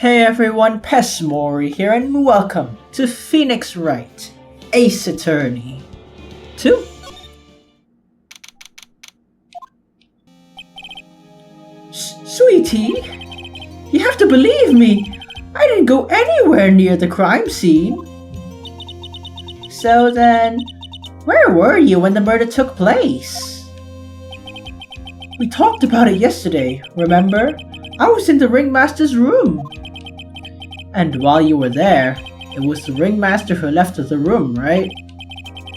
Hey everyone, Pesmori here and welcome to Phoenix Wright Ace Attorney 2. Sweetie, you have to believe me, I didn't go anywhere near the crime scene. So then, where were you when the murder took place? We talked about it yesterday, remember? I was in the ringmaster's room. And while you were there, it was the ringmaster who left the room, right?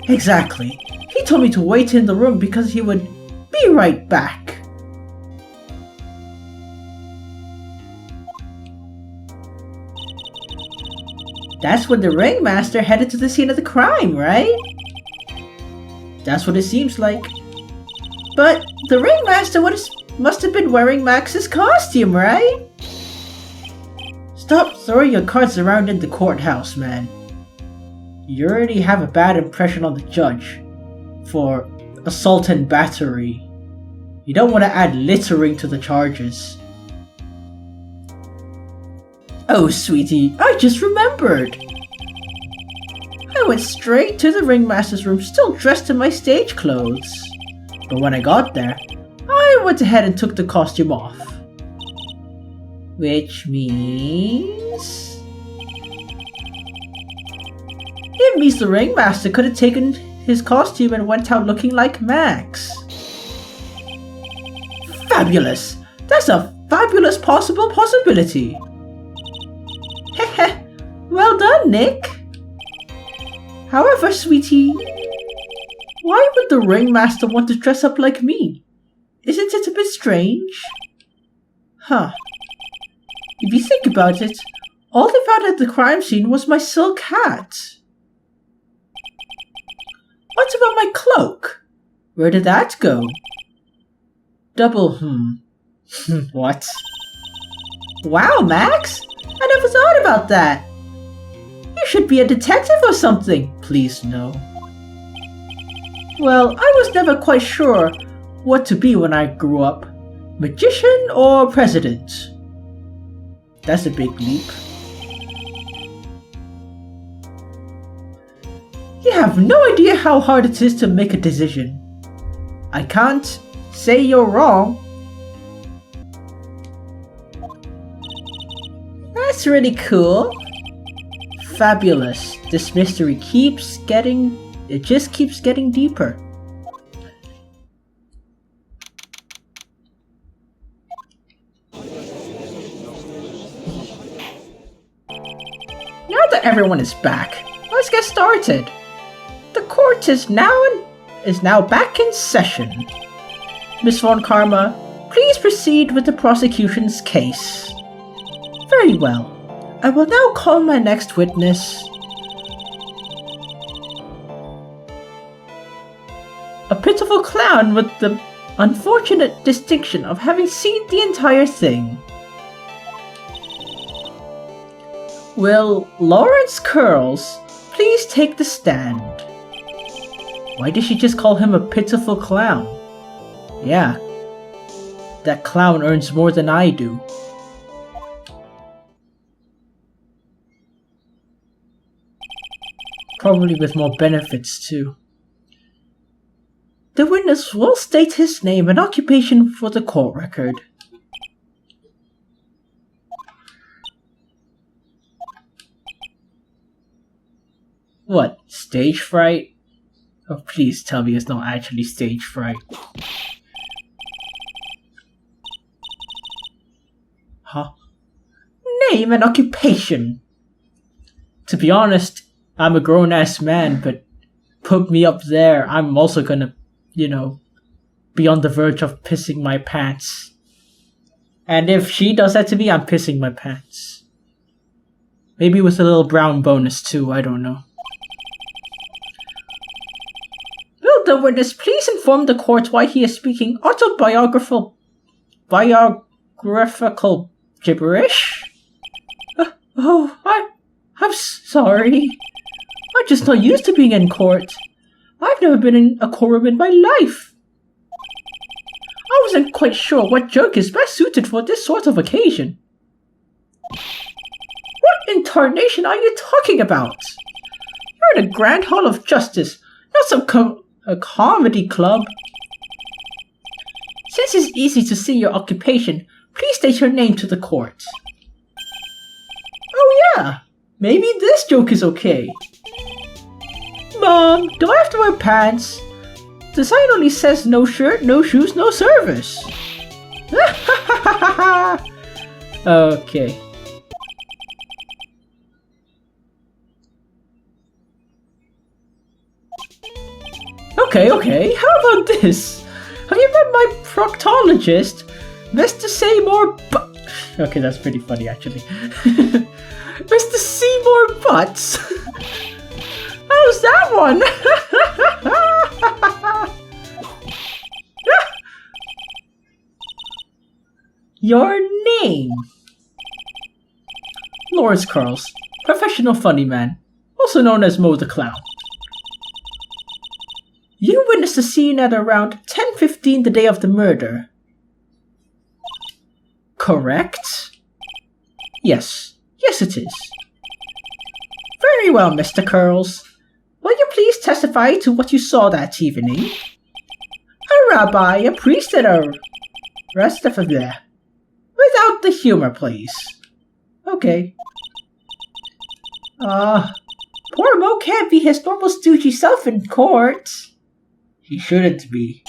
Exactly. He told me to wait in the room because he would be right back. That's when the ringmaster headed to the scene of the crime, right? That's what it seems like. But the ringmaster must have been wearing Max's costume, right? Stop throwing your cards around in the courthouse, man. You already have a bad impression on the judge for assault and battery. You don't want to add littering to the charges. Oh, sweetie, I just remembered. I went straight to the ringmaster's room still dressed in my stage clothes. But when I got there, I went ahead and took the costume off. Which means... It means the ringmaster could have taken his costume and went out looking like Max. Fabulous! That's a fabulous possibility! Heh, well done, Nick! However, sweetie, why would the ringmaster want to dress up like me? Isn't it a bit strange? Huh. If you think about it, all they found at the crime scene was my silk hat. What about my cloak? Where did that go? What? Wow, Max! I never thought about that! You should be a detective or something! Please, no. Well, I was never quite sure what to be when I grew up. Magician or president? That's a big leap. You have no idea how hard it is to make a decision. I can't say you're wrong. That's really cool. Fabulous. This mystery just keeps getting deeper. Now that everyone is back, let's get started. The court is now back in session. Miss Von Karma, please proceed with the prosecution's case. Very well. I will now call my next witness. A pitiful clown with the unfortunate distinction of having seen the entire thing. Will Lawrence Curls please take the stand? Why did she just call him a pitiful clown? Yeah, that clown earns more than I do. Probably with more benefits too. The witness will state his name and occupation for the court record. What, stage fright? Oh, please tell me it's not actually stage fright. Huh? Name and occupation! To be honest, I'm a grown-ass man, but put me up there, I'm also gonna, be on the verge of pissing my pants. And if she does that to me, I'm pissing my pants. Maybe with a little brown bonus too, I don't know. Will the witness please inform the court why he is speaking autobiographical gibberish? I'm sorry. I'm just not used to being in court. I've never been in a courtroom in my life. I wasn't quite sure what joke is best suited for this sort of occasion. What in tarnation are you talking about? You're in a Grand Hall of Justice, not some a comedy club. Since it's easy to see your occupation, please state your name to the court. Oh yeah, maybe this joke is okay. Mom, do I have to wear pants? The sign only says no shirt, no shoes, no service. Okay. Okay, how about this? Have you met my proctologist, Mr. Seymour Okay, that's pretty funny actually. Mr. Seymour Butts? How's that one? Your name? Lawrence Curls, professional funny man, also known as Mo the Clown. You witnessed the scene at around 10:15 the day of the murder. Correct? Yes it is. Very well, Mr. Curls. Will you please testify to what you saw that evening? A rabbi, a priest, and a rest of the... Without the humor, please. Okay. Poor Mo can't be his normal stoogey self in court. He shouldn't be.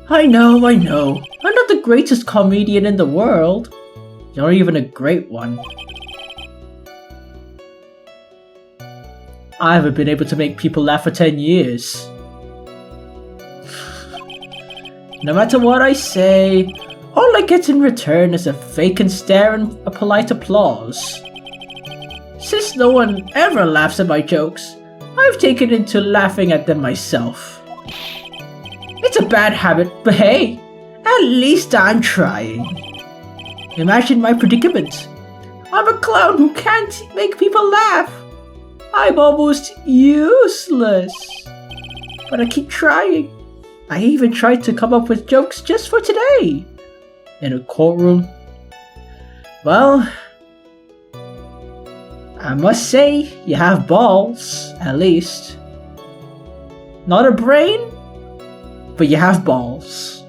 I know. I'm not the greatest comedian in the world. You're not even a great one. I haven't been able to make people laugh for 10 years. No matter what I say, all I get in return is a vacant stare and a polite applause. Since no one ever laughs at my jokes, I've taken into laughing at them myself. It's a bad habit, but hey, at least I'm trying. Imagine my predicament. I'm a clown who can't make people laugh. I'm almost useless. But I keep trying. I even tried to come up with jokes just for today. In a courtroom. Well, I must say, you have balls, at least. Not a brain, but you have balls.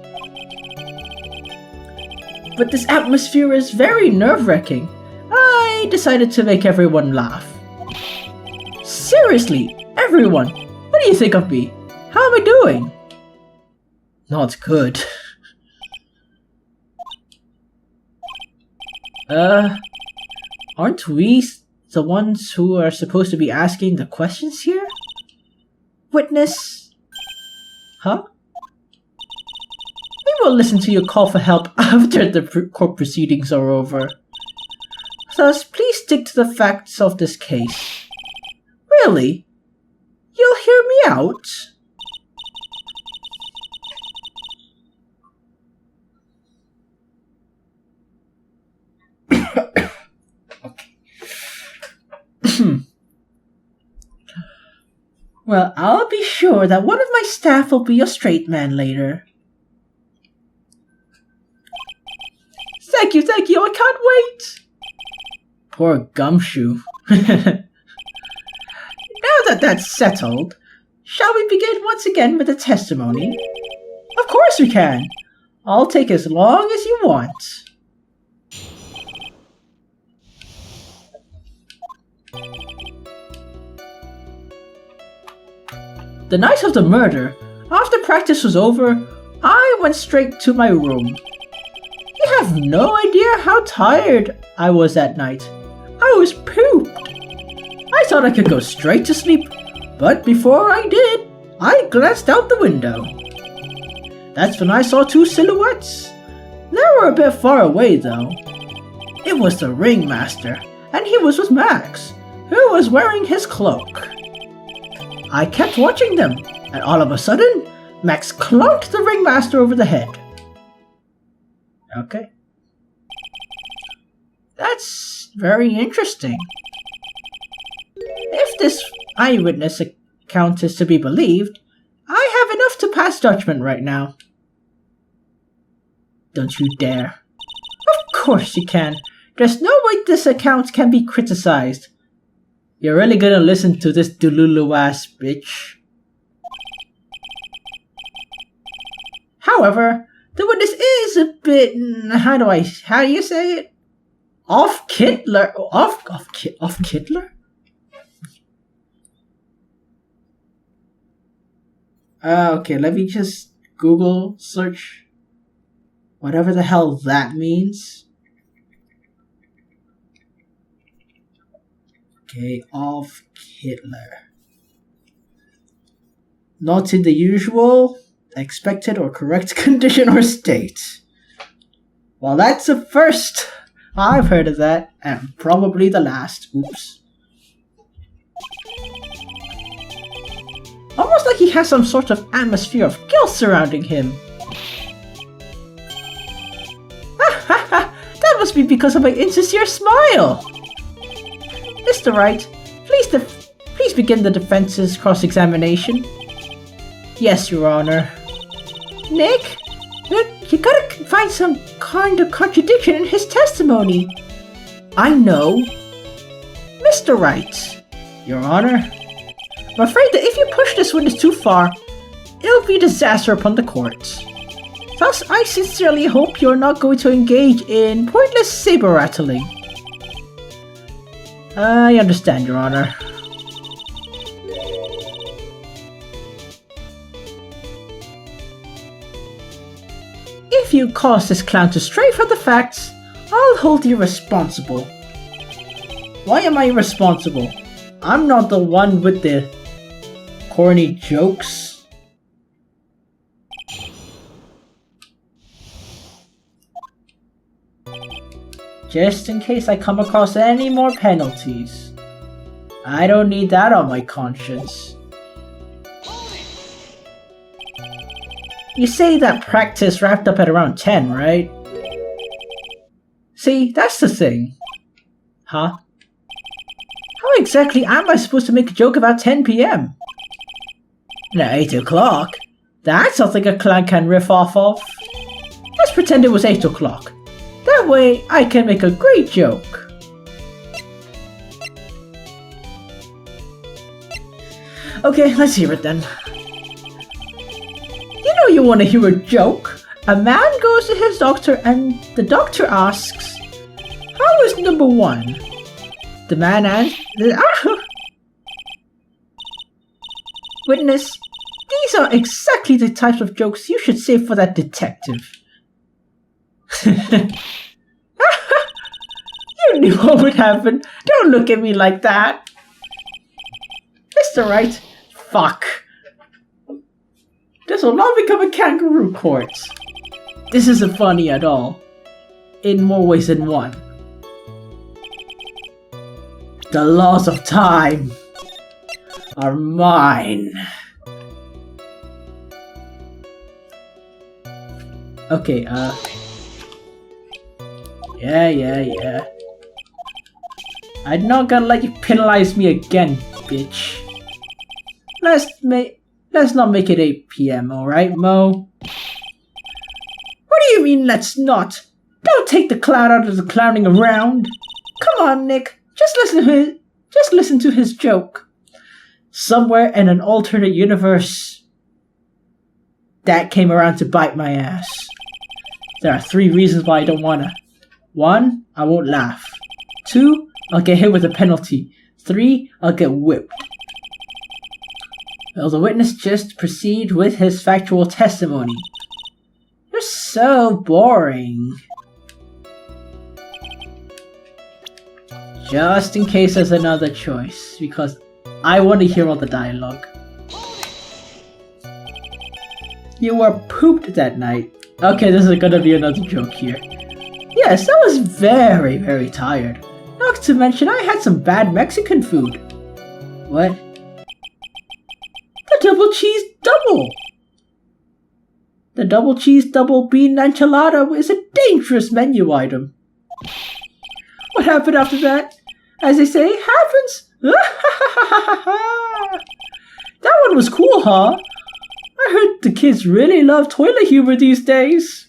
But this atmosphere is very nerve-wracking. I decided to make everyone laugh. Seriously, everyone, what do you think of me? How am I doing? Not good. Aren't we the ones who are supposed to be asking the questions here? Witness? Huh? We will listen to your call for help after the court proceedings are over. Thus, please stick to the facts of this case. Really? You'll hear me out? Well, I'll be sure that one of my staff will be a straight man later. Thank you, I can't wait! Poor Gumshoe. Now that that's settled, shall we begin once again with the testimony? Of course we can! I'll take as long as you want. The night of the murder, after practice was over, I went straight to my room. You have no idea how tired I was that night. I was pooped. I thought I could go straight to sleep, but before I did, I glanced out the window. That's when I saw two silhouettes. They were a bit far away though. It was the ringmaster, and he was with Max, who was wearing his cloak. I kept watching them, and all of a sudden, Max clunked the ringmaster over the head. Okay. That's very interesting. If this eyewitness account is to be believed, I have enough to pass judgment right now. Don't you dare. Of course you can. There's no way this account can be criticized. You're really gonna listen to this Delulu-ass bitch. However, the witness is a bit... How do you say it? Off-Kittler? Off-Kittler? Okay, let me just Google search whatever the hell that means. Okay, off-Kittler. Not in the usual, expected, or correct condition or state. Well, that's the first I've heard of that, and probably the last. Oops. Almost like he has some sort of atmosphere of guilt surrounding him. That must be because of my insincere smile. Mr. Wright, please begin the defense's cross-examination. Yes, Your Honor. Nick, you gotta find some kind of contradiction in his testimony. I know. Mr. Wright, Your Honor, I'm afraid that if you push this witness too far, it'll be disaster upon the court. Thus, I sincerely hope you're not going to engage in pointless saber-rattling. I understand, Your Honor. If you cause this clown to stray from the facts, I'll hold you responsible. Why am I responsible? I'm not the one with the corny jokes. Just in case I come across any more penalties. I don't need that on my conscience. You say that practice wrapped up at around 10, right? See, that's the thing. Huh? How exactly am I supposed to make a joke about 10 PM? At 8 o'clock? That's something a clown can riff off of. Let's pretend it was 8 o'clock. That way, I can make a great joke. Okay, let's hear it then. You know you want to hear a joke. A man goes to his doctor and the doctor asks, "How is number 1? The man answers, "Witness, these are exactly the types of jokes you should say for that detective." You knew what would happen. Don't look at me like that. Mr. Wright, fuck. This will not become a kangaroo court. This isn't funny at all. In more ways than one. The laws of time are mine. Okay, Yeah. I'm not gonna let you penalize me again, bitch. Let's not make it 8 PM, alright, Mo? What do you mean, let's not? Don't take the clown out of the clowning around. Come on, Nick. Just listen to his joke. Somewhere in an alternate universe, that came around to bite my ass. There are 3 reasons why I don't wanna. 1, I won't laugh. 2, I'll get hit with a penalty. 3, I'll get whipped. Will the witness just proceed with his factual testimony? You're so boring. Just in case there's another choice, because I want to hear all the dialogue. You were pooped that night. Okay, this is gonna be another joke here. Yes, I was very, very tired. Not to mention I had some bad Mexican food. What? The double cheese double! The double cheese double bean enchilada is a dangerous menu item. What happened after that? As they say, happens! That one was cool, huh? I heard the kids really love toilet humor these days.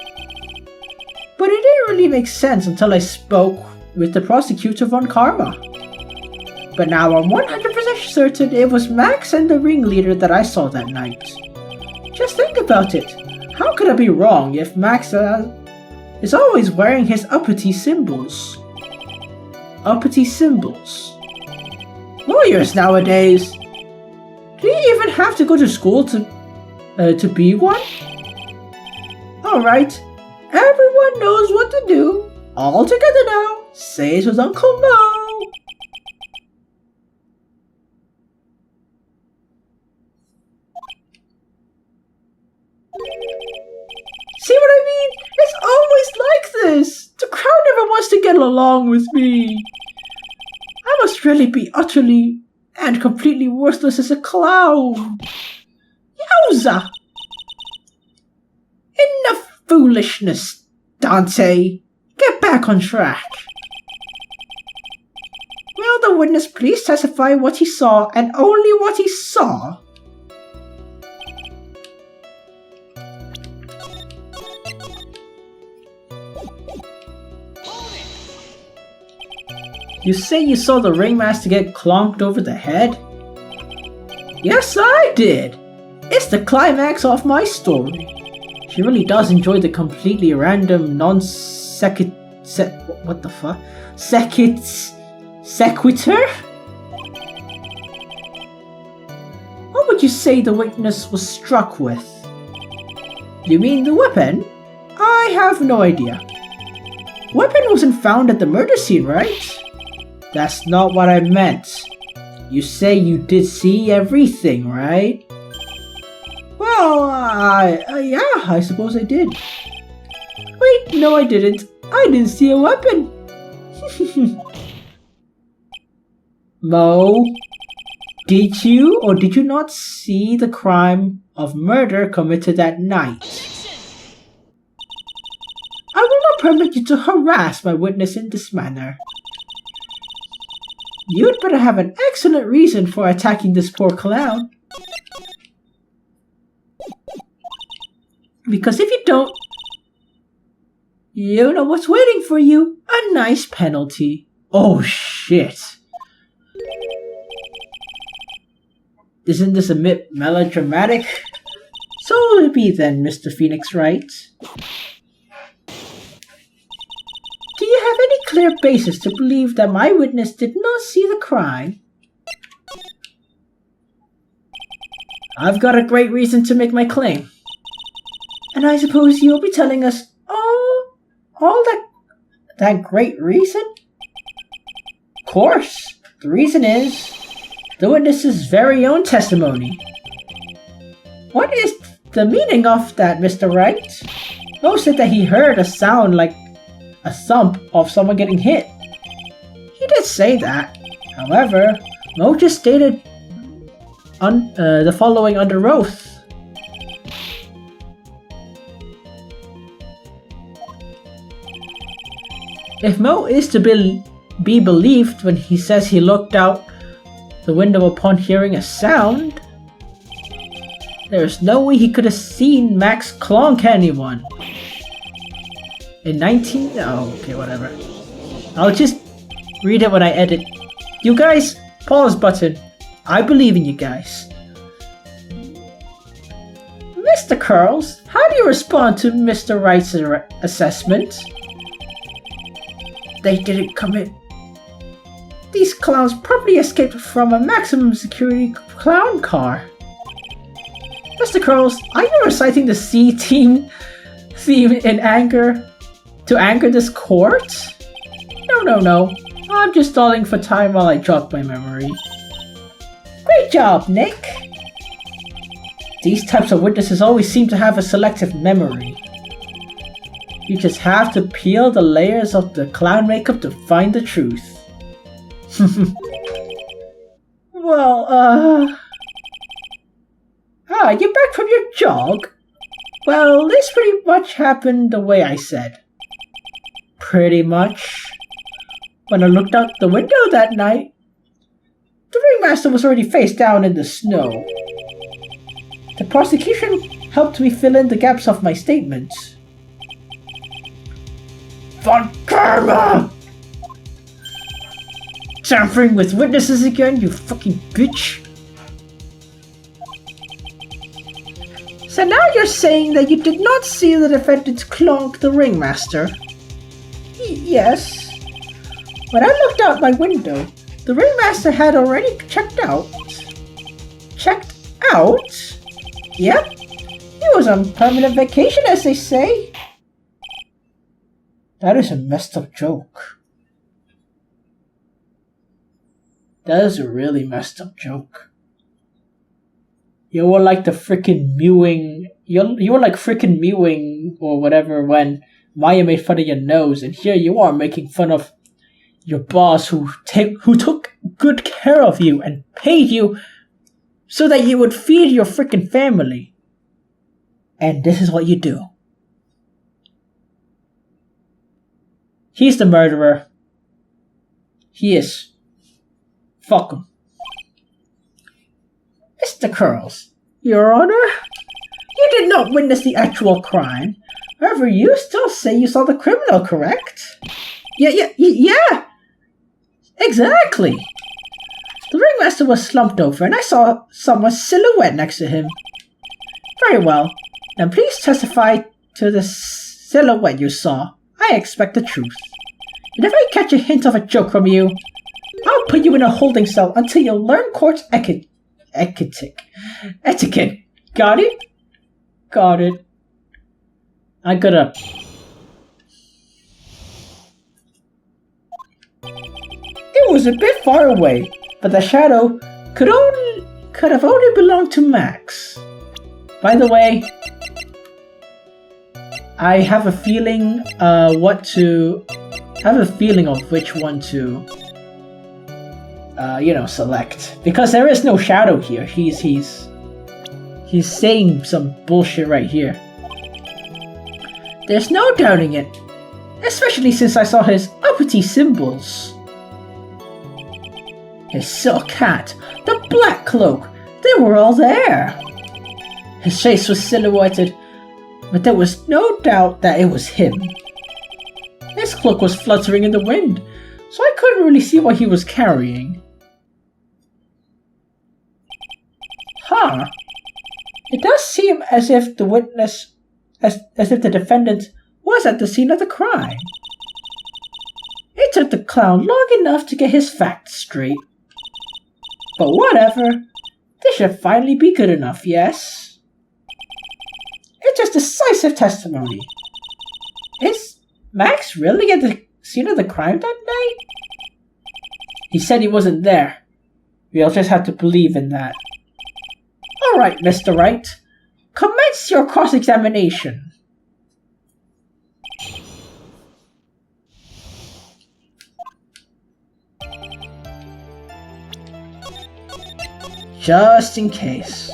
really make sense until I spoke with the prosecutor von Karma. But now I'm 100% certain it was Max and the ringleader that I saw that night. Just think about it. How could I be wrong if Max is always wearing his uppity symbols? Uppity symbols. Lawyers nowadays. Do you even have to go to school to be one? Alright, everyone knows what to do. All together now. Say it with Uncle Mo. See what I mean? It's always like this! The crowd never wants to get along with me. I must really be utterly and completely worthless as a clown. Yowza! Enough foolishness, Dante. Get back on track. Will the witness please testify what he saw and only what he saw? You say you saw the ringmaster get clonked over the head? Yes, I did! It's the climax of my story. She really does enjoy the completely random sequitur? What would you say the witness was struck with? You mean the weapon? I have no idea. Weapon wasn't found at the murder scene, right? That's not what I meant. You say you did see everything, right? Well, yeah, I suppose I did. Wait, no I didn't. I didn't see a weapon. Mo, did you or did you not see the crime of murder committed that night? I will not permit you to harass my witness in this manner. You'd better have an excellent reason for attacking this poor clown. Because if you don't, you know what's waiting for you. A nice penalty. Oh shit. Isn't this a bit melodramatic? So will it be then, Mr. Phoenix Wright. Do you have any clear basis to believe that my witness did not see the crime? I've got a great reason to make my claim. And I suppose you'll be telling us all that great reason? Of course. The reason is the witness's very own testimony. What is the meaning of that, Mr. Wright? Mo said that he heard a sound like a thump of someone getting hit. He did say that. However, Mo just stated the following under oath. If Mo is to be believed when he says he looked out the window upon hearing a sound, there's no way he could have seen Max clonk anyone. Okay, whatever. I'll just read it when I edit. You guys, pause button. I believe in you guys. Mr. Curls, how do you respond to Mr. Wright's assessment? They didn't commit. These clowns probably escaped from a maximum security clown car. Mr. Curls, are you reciting the C-Team theme in anger to anger this court? No. I'm just stalling for time while I jog my memory. Great job, Nick! These types of witnesses always seem to have a selective memory. You just have to peel the layers of the clown makeup to find the truth. Well, you're back from your jog? Well, this pretty much happened the way I said. Pretty much. When I looked out the window that night, the ringmaster was already face down in the snow. The prosecution helped me fill in the gaps of my statements. Von Karma! Tampering with witnesses again, you fucking bitch! So now you're saying that you did not see the defendant clonk the ringmaster? Yes. When I looked out my window, the ringmaster had already checked out. Checked out? Yep. He was on permanent vacation, as they say. That is a messed up joke. That is a really messed up joke. You were like the freaking mewing. You were like freaking mewing or whatever when Maya made fun of your nose, and here you are making fun of your boss who took good care of you and paid you so that you would feed your freaking family. And this is what you do. He's the murderer. He is. Fuck him. Mr. Curls, Your Honor, you did not witness the actual crime. However, you still say you saw the criminal, correct? Yeah! Exactly! The ringmaster was slumped over and I saw someone's silhouette next to him. Very well. Now please testify to the silhouette you saw. I expect the truth. And if I catch a hint of a joke from you, I'll put you in a holding cell until you learn court's etiquette. Got it? Got it. I gotta... It was a bit far away, but the shadow could have only belonged to Max. By the way, I have a feeling of which one to select, because there is no shadow here. He's saying some bullshit right here. There's no doubting it, especially since I saw his uppity symbols. His silk hat, the black cloak, they were all there. His face was silhouetted, but there was no doubt that it was him. His cloak was fluttering in the wind, so I couldn't really see what he was carrying. Huh. It does seem as if the witness, as if the defendant was at the scene of the crime. It took the clown long enough to get his facts straight. But whatever, this should finally be good enough, yes? It's just decisive testimony. Is Max really at the scene of the crime that night? He said he wasn't there. We'll just have to believe in that. Alright, Mr. Wright. Commence your cross-examination. Just in case.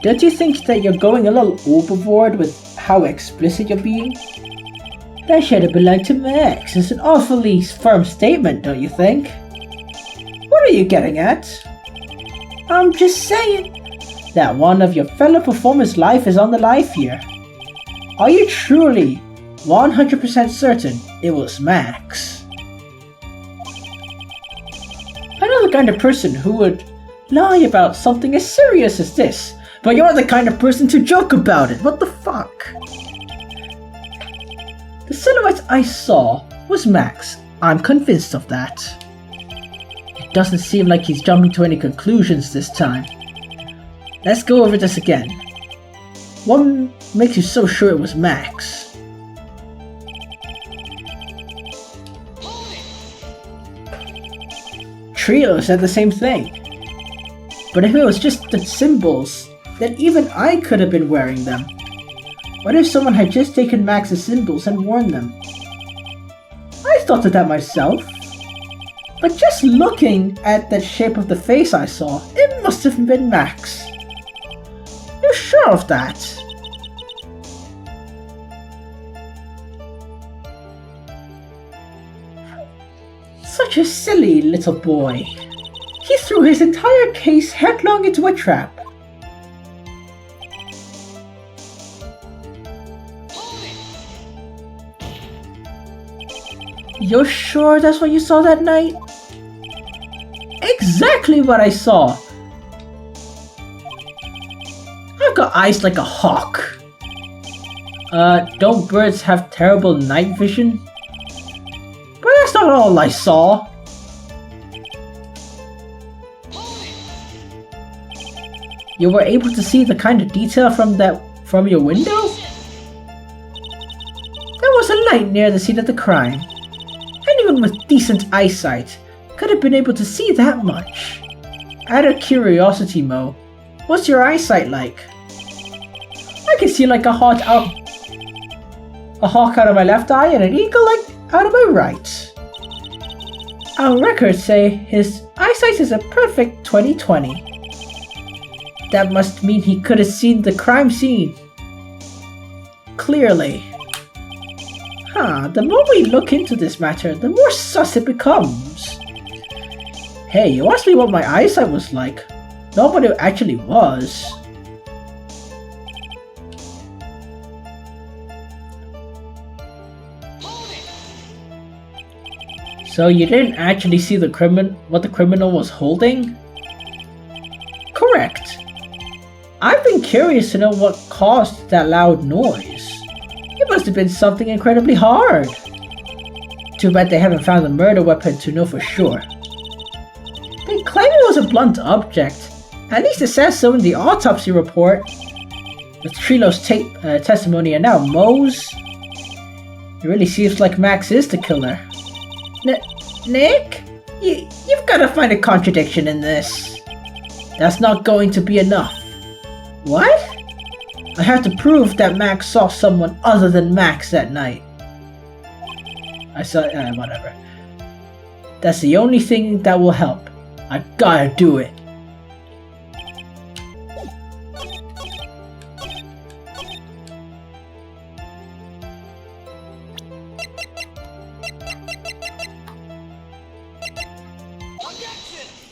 Don't you think that you're going a little overboard with how explicit you're being? That should have belonged to Max. It's an awfully firm statement, don't you think? What are you getting at? I'm just saying that one of your fellow performers' life is on the line here. Are you truly 100% certain it was Max? I'm not the kind of person who would lie about something as serious as this, but you're the kind of person to joke about it. What the fuck? The silhouette I saw was Max. I'm convinced of that. It doesn't seem like he's jumping to any conclusions this time. Let's go over this again. What makes you so sure it was Max? Trio said the same thing. But if it was just the symbols, then even I could have been wearing them. What if someone had just taken Max's symbols and worn them? I thought of that myself. But just looking at the shape of the face I saw, it must have been Max. You're sure of that? Such a silly little boy. He threw his entire case headlong into a trap. You're sure that's what you saw that night? Exactly what I saw. I've got eyes like a hawk. Don't birds have terrible night vision? But that's not all I saw. You were able to see the kind of detail from your window? There was a light near the scene of the crime. Anyone with decent eyesight could have been able to see that much. Out of curiosity, Mo, what's your eyesight like? I can see like a hawk out of my left eye and an eagle out of my right. Our records say his eyesight is a perfect 20/20. That must mean he could have seen the crime scene clearly. The more we look into this matter, the more sus it becomes. Hey, you asked me what my eyesight was like, not what it actually was. So you didn't actually see what the criminal was holding? Correct. I've been curious to know what caused that loud noise. It must have been something incredibly hard. Too bad they haven't found the murder weapon to know for sure. They claim it was a blunt object. At least it says so in the autopsy report. With Trilo's testimony and now Mo's, it really seems like Max is the killer. Nick? You've got to find a contradiction in this. That's not going to be enough. What? I have to prove that Max saw someone other than Max that night. I saw, whatever. That's the only thing that will help. I gotta do it.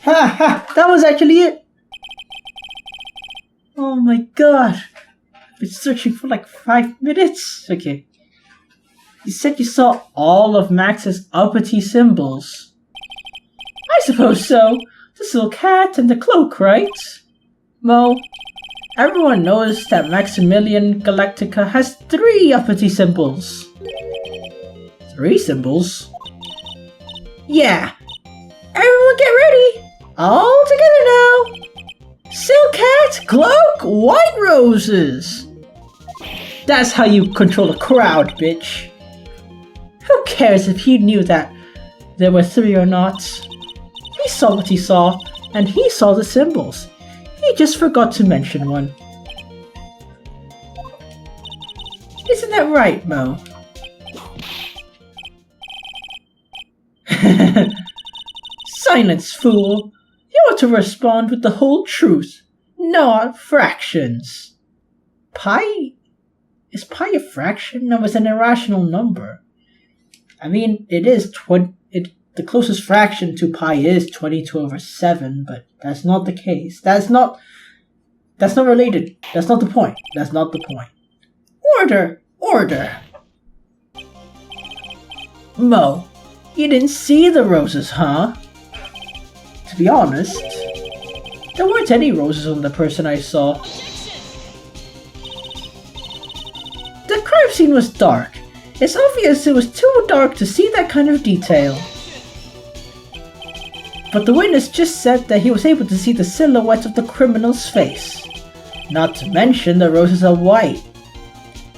Ha! That was actually it! Oh my god! I've been searching for like 5 minutes? Okay. You said you saw all of Max's uppity symbols. I suppose so. The silk hat and the cloak, right? Mo, everyone knows that Maximilian Galactica has 3 uppity symbols. 3 symbols? Yeah. Everyone get ready! All together now! Silk hat, cloak, white roses! That's how you control a crowd, bitch. Who cares if he knew that there were 3 or not? He saw what he saw, and he saw the symbols. He just forgot to mention one. Isn't that right, Mo? Silence, fool! You ought to respond with the whole truth, not fractions. Pi? Is pi a fraction? No, it's an irrational number. I mean, it is the closest fraction to pi is 22/7, but that's not the case. That's not related. That's not the point. That's not the point. Order! Order! Mo, you didn't see the roses, huh? To be honest, there weren't any roses on the person I saw. The crime scene was dark. It's obvious it was too dark to see that kind of detail. But the witness just said that he was able to see the silhouette of the criminal's face. Not to mention the roses are white.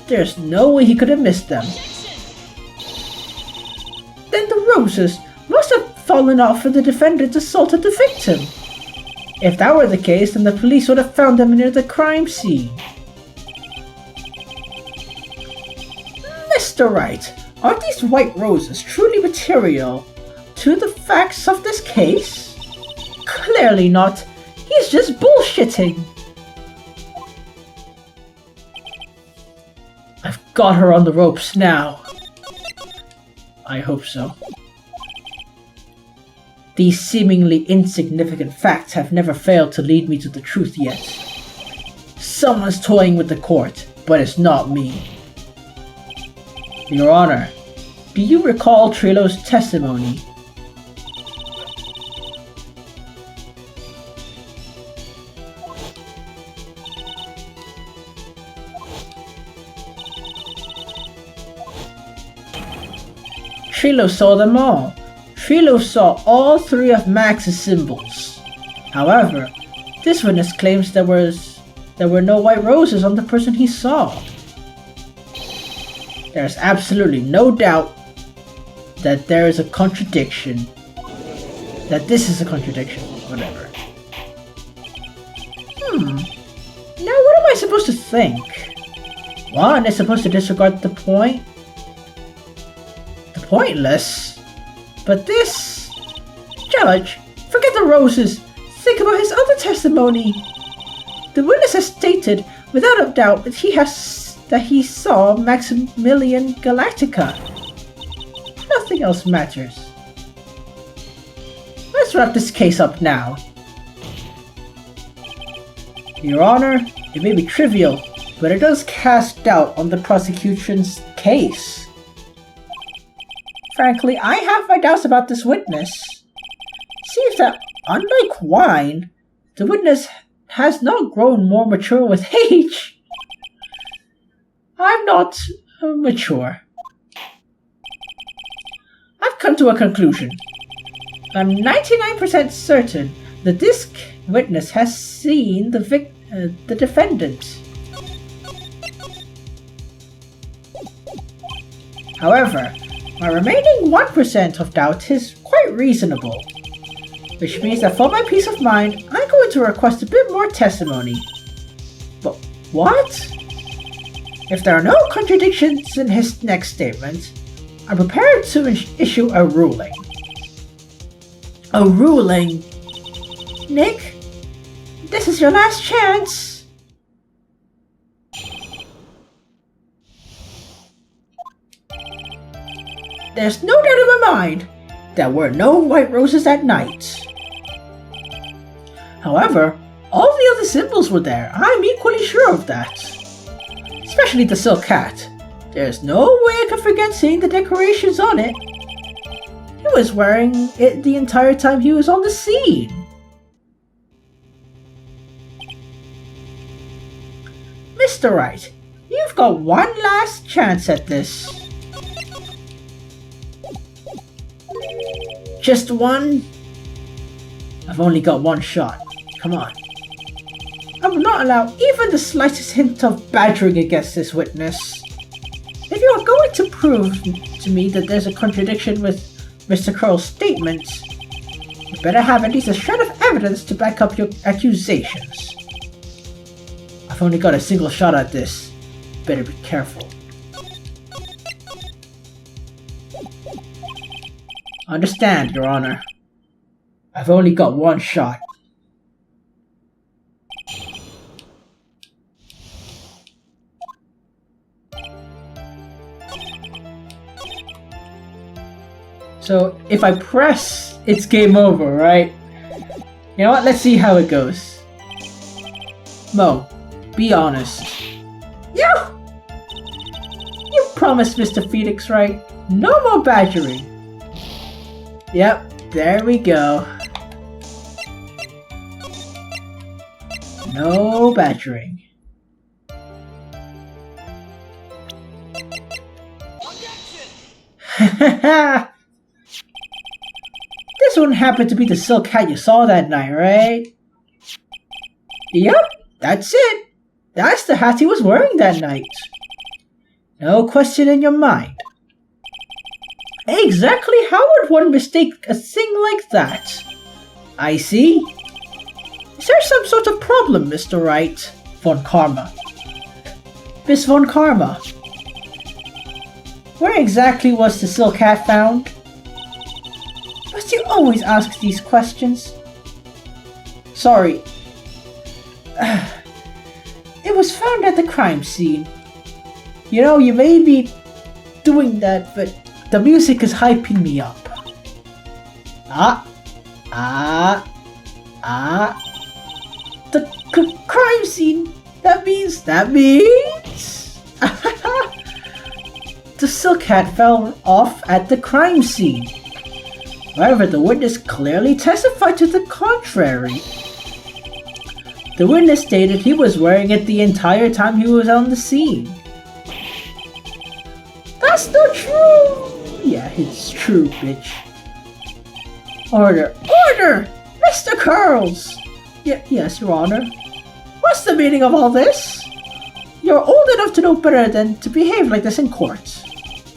There's no way he could have missed them. Then the roses must have fallen off when the defendant assaulted the victim. If that were the case, then the police would have found them near the crime scene. Mr. Wright, are these white roses truly material to the facts of this case? Clearly not. He's just bullshitting. I've got her on the ropes now. I hope so. These seemingly insignificant facts have never failed to lead me to the truth yet. Someone's toying with the court, but it's not me. Your Honor, Do you recall Trilo's testimony? Trilo saw them all. Trilo saw all 3 of Max's symbols. However, this witness claims there were no white roses on the person he saw. There's absolutely no doubt that there is a contradiction. That this is a contradiction. Whatever. Now what am I supposed to think? One is supposed to disregard the point. Pointless. But this... Judge, forget the roses. Think about his other testimony. The witness has stated, without a doubt, that he saw Maximilian Galactica. Nothing else matters. Let's wrap this case up now. Your Honor, it may be trivial, but it does cast doubt on the prosecution's case. Frankly, I have my doubts about this witness. Seems that, unlike wine, the witness has not grown more mature with age. I'm not mature. I've come to a conclusion. I'm 99% certain that this witness has seen the defendant. However, my remaining 1% of doubt is quite reasonable, which means that for my peace of mind, I'm going to request a bit more testimony. But what? If there are no contradictions in his next statement, I'm prepared to issue a ruling. A ruling? Nick, this is your last chance. There's no doubt in my mind there were no white roses that night. However, all the other symbols were there. I'm equally sure of that. Especially the silk hat. There's no way I could forget seeing the decorations on it. He was wearing it the entire time he was on the scene. Mr. Wright, you've got one last chance at this. Just one? I've only got one shot. Come on. I will not allow even the slightest hint of badgering against this witness. If you are going to prove to me that there's a contradiction with Mr. Curl's statements, you better have at least a shred of evidence to back up your accusations. I've only got a single shot at this. Better be careful. Understand, Your Honor. I've only got one shot. So, if I press, it's game over, right? You know what? Let's see how it goes. Mo, be honest. You promised Mr. Phoenix Wright no more badgering. Yep, there we go. No badgering. This wouldn't happen to be the silk hat you saw that night, right? Yep, that's it. That's the hat he was wearing that night. No question in your mind. Exactly how would one mistake a thing like that? I see. Is there some sort of problem, Mr. Wright? Von Karma. Miss Von Karma. Where exactly was the silk hat found? Must you always ask these questions? Sorry. It was found at the crime scene. You know, you may be doing that, but the music is hyping me up. The crime scene. That means. The the silk hat fell off at the crime scene. However, the witness clearly testified to the contrary. The witness stated he was wearing it the entire time he was on the scene. That's not true! Yeah, it's true, bitch. Order! Order! Mr. Curls! Yes, Your Honor. What's the meaning of all this? You're old enough to know better than to behave like this in court.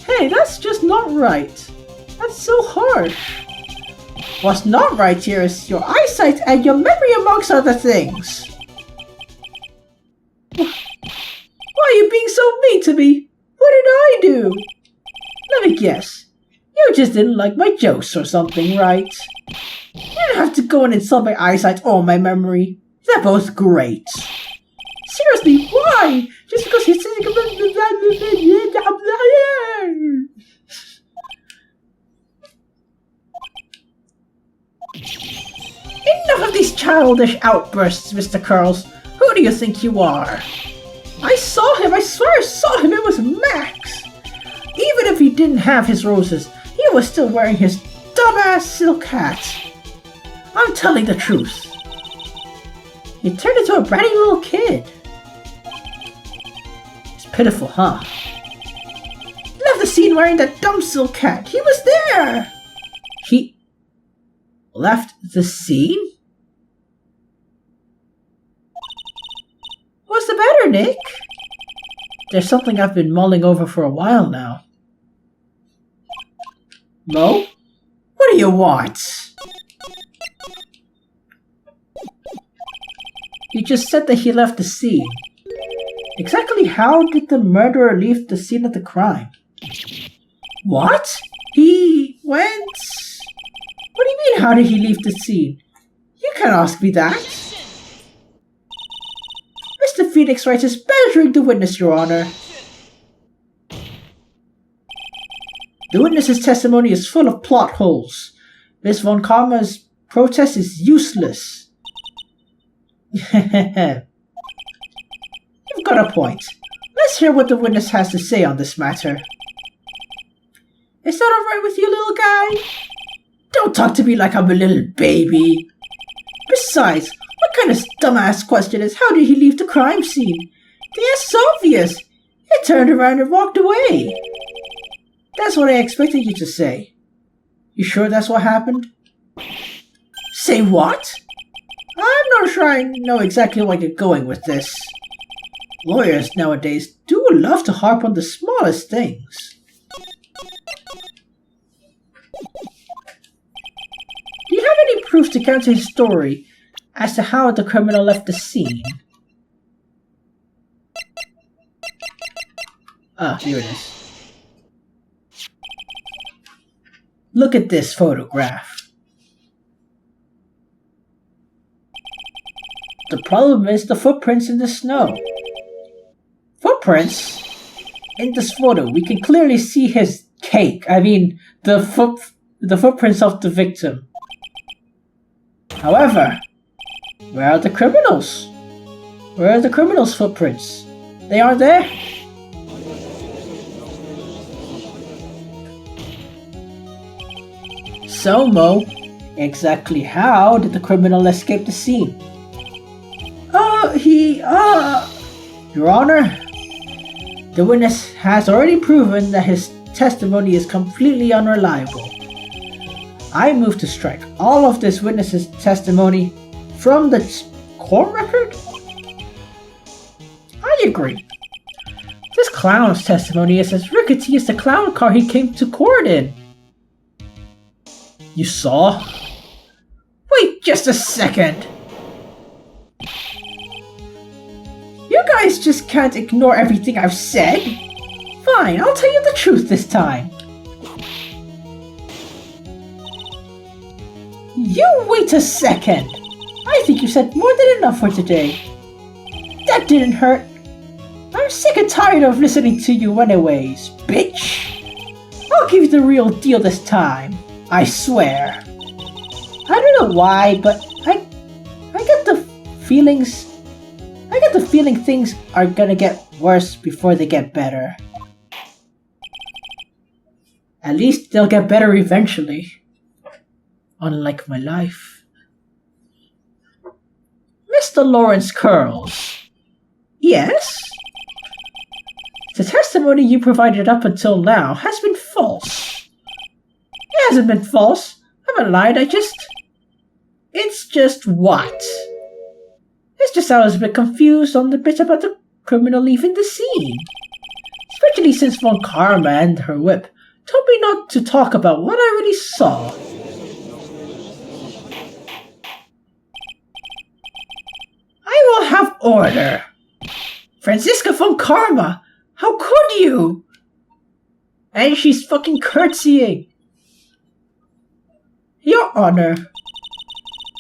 Hey, that's just not right. That's so harsh. What's not right here is your eyesight and your memory amongst other things. Why are you being so mean to me? What did I do? Let me guess. You just didn't like my jokes or something, right? You don't have to go and insult my eyesight or my memory. They're both great. Seriously, why? Just because he's saying Enough of these childish outbursts, Mr. Curls. Who do you think you are? I saw him, I swear I saw him, it was Max! Even if he didn't have his roses, he was still wearing his dumbass silk hat. I'm telling the truth. He turned into a bratty little kid. It's pitiful, huh? He left the scene wearing that dumb silk hat. He was there! He left the scene? What's the matter, Nick? There's something I've been mulling over for a while now. Mo? What do you want? You just said that he left the scene. Exactly how did the murderer leave the scene of the crime? What? He went... What do you mean, how did he leave the scene? You can't ask me that. Mr. Phoenix Wright is badgering the witness, Your Honor. The witness's testimony is full of plot holes. Miss Von Karma's protest is useless. You've got a point. Let's hear what the witness has to say on this matter. Is that alright with you, little guy? Don't talk to me like I'm a little baby. Besides, what kind of dumbass question is how did he leave the crime scene? The answer's obvious. He turned around and walked away. That's what I expected you to say. You sure that's what happened? Say what? I'm not sure I know exactly where you're going with this. Lawyers nowadays do love to harp on the smallest things. Do you have any proof to counter his story as to how the criminal left the scene? Ah, here it is. Look at this photograph. The problem is the footprints in the snow. Footprints? In this photo, we can clearly see his cake. I mean, the footprints of the victim. However, where are the criminals? Where are the criminals' footprints? They aren't there. So, Mo, exactly how did the criminal escape the scene? Your Honor, the witness has already proven that his testimony is completely unreliable. I move to strike all of this witness's testimony from the court record? I agree. This clown's testimony is as rickety as the clown car he came to court in. You saw? Wait just a second! You guys just can't ignore everything I've said? Fine, I'll tell you the truth this time. You wait a second! I think you said more than enough for today. That didn't hurt. I'm sick and tired of listening to you anyways, bitch. I'll give you the real deal this time. I swear. I don't know why, but I get the feeling things are gonna get worse before they get better. At least they'll get better eventually. Unlike my life. Mr. Lawrence Curls. Yes? The testimony you provided up until now has been false. It hasn't been false. I haven't lied, It's just what? It's just I was a bit confused on the bit about the criminal leaving the scene. Especially since Von Karma and her whip told me not to talk about what I really saw. I will have order. Franziska Von Karma, how could you? And she's fucking curtsying. Your Honor,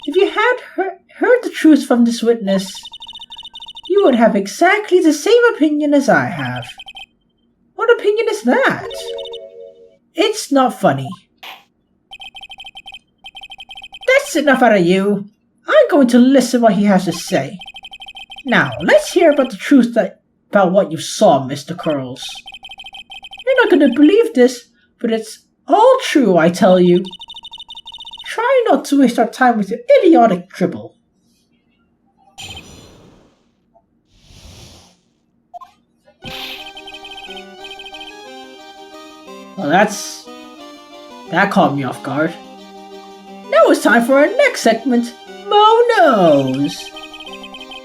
if you had heard the truth from this witness, you would have exactly the same opinion as I have. What opinion is that? It's not funny. That's enough out of you. I'm going to listen what he has to say. Now, let's hear about the truth about what you saw, Mr. Curls. You're not going to believe this, but it's all true, I tell you. Try not to waste our time with your idiotic dribble. Well, that caught me off guard. Now it's time for our next segment, Mo Knows.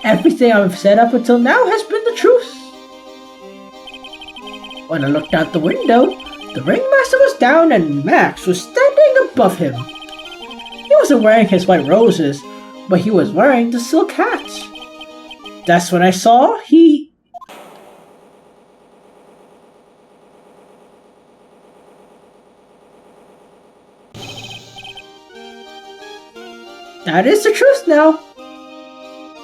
Everything I've said up until now has been the truth. When I looked out the window, the ringmaster was down and Max was standing above him. He wasn't wearing his white roses, but he was wearing the silk hat. That's when I saw That is the truth now.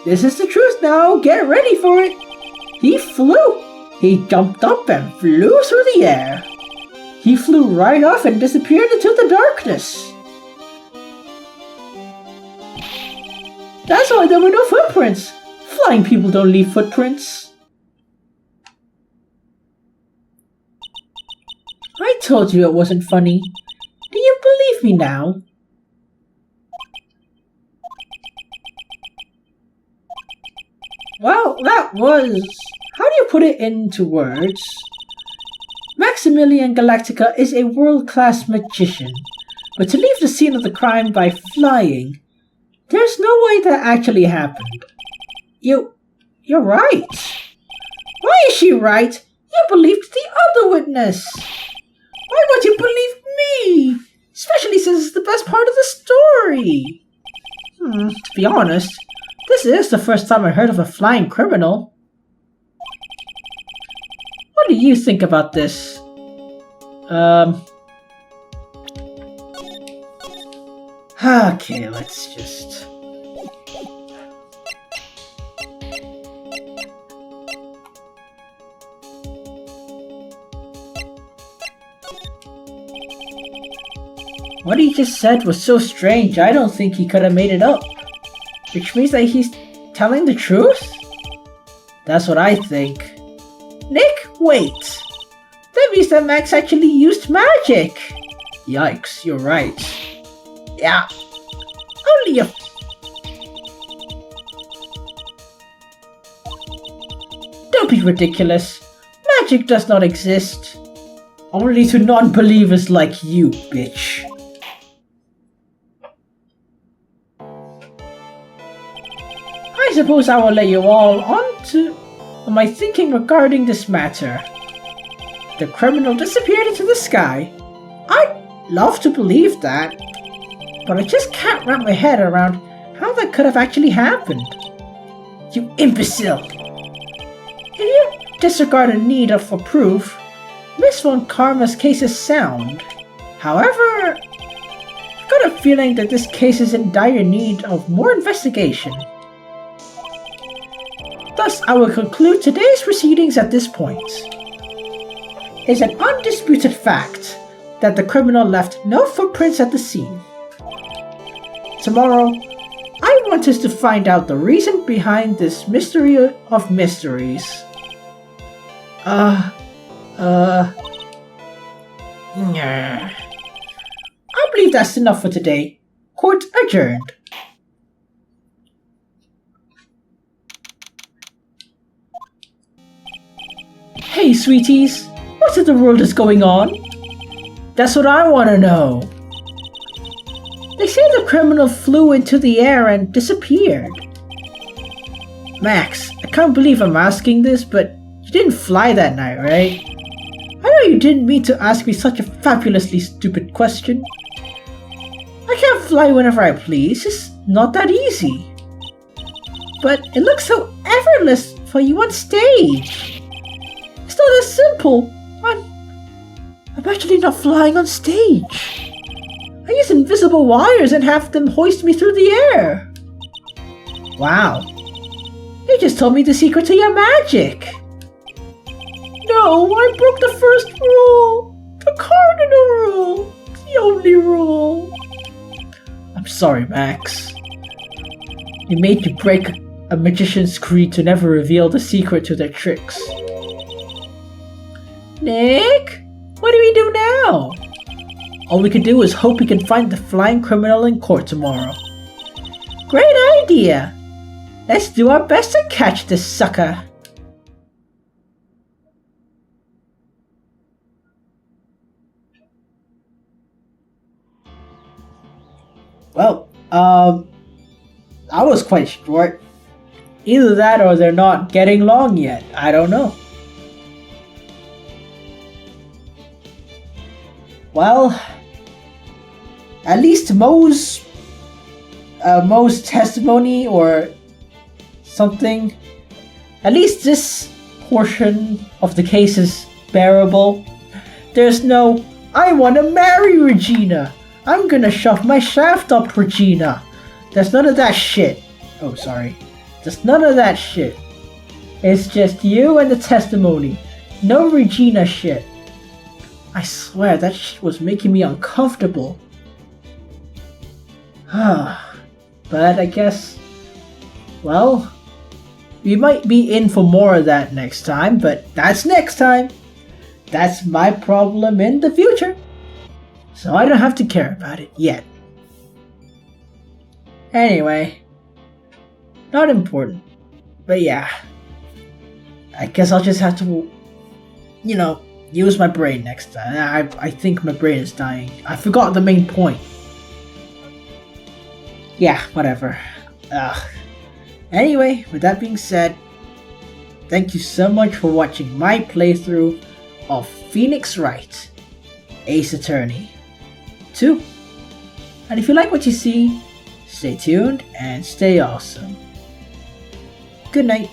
This is the truth now. Get ready for it. He flew. He jumped up and flew through the air. He flew right off and disappeared into the darkness. That's why there were no footprints. Flying people don't leave footprints. I told you it wasn't funny. Do you believe me now? Well, that was... How do you put it into words? Maximilian Galactica is a world-class magician, but to leave the scene of the crime by flying, there's no way that actually happened. You're right. Why is she right? You believed the other witness. Why would you believe me? Especially since it's the best part of the story. To be honest, this is the first time I heard of a flying criminal. What do you think about this? Okay, let's just... What he just said was so strange, I don't think he could have made it up. Which means that he's telling the truth? That's what I think. Nick, wait! That means that Max actually used magic! Yikes, you're right. Yeah. Only a... Don't be ridiculous. Magic does not exist. Only to non-believers like you, bitch. I suppose I will let you all on to my thinking regarding this matter. The criminal disappeared into the sky. I'd love to believe that, but I just can't wrap my head around how that could have actually happened. You imbecile! If you disregard a need for proof, Miss Von Karma's case is sound. However, I've got a feeling that this case is in dire need of more investigation. Thus, I will conclude today's proceedings at this point. It's an undisputed fact that the criminal left no footprints at the scene. Tomorrow, I want us to find out the reason behind this mystery of mysteries. I believe that's enough for today. Court adjourned. Hey, sweeties, what in the world is going on? That's what I want to know. They say the criminal flew into the air and disappeared. Max, I can't believe I'm asking this, but you didn't fly that night, right? I know you didn't mean to ask me such a fabulously stupid question. I can't fly whenever I please, it's not that easy. But it looks so effortless for you on stage. It's not as simple. I'm actually not flying on stage. I use invisible wires and have them hoist me through the air. Wow. You just told me the secret to your magic. No, I broke the first rule. The cardinal rule. The only rule. I'm sorry, Max. You made you break a magician's creed to never reveal the secret to their tricks. Nick? What do we do now? All we can do is hope we can find the flying criminal in court tomorrow. Great idea! Let's do our best to catch this sucker. Well, I was quite short. Either that or they're not getting long yet. I don't know. Well, at least Mo's testimony or something, at least this portion of the case is bearable. There's no, I want to marry Regina. I'm gonna shove my shaft up Regina. There's none of that shit. Oh, sorry. There's none of that shit. It's just you and the testimony. No Regina shit. I swear, that shit was making me uncomfortable. But I guess, well, we might be in for more of that next time, but that's next time. That's my problem in the future. So I don't have to care about it yet. Anyway, not important. But yeah, I guess I'll just have to, use my brain next time. I think my brain is dying. I forgot the main point. Yeah, whatever. Anyway, with that being said, thank you so much for watching my playthrough of Phoenix Wright Ace Attorney 2. And if you like what you see, stay tuned and stay awesome. Good night.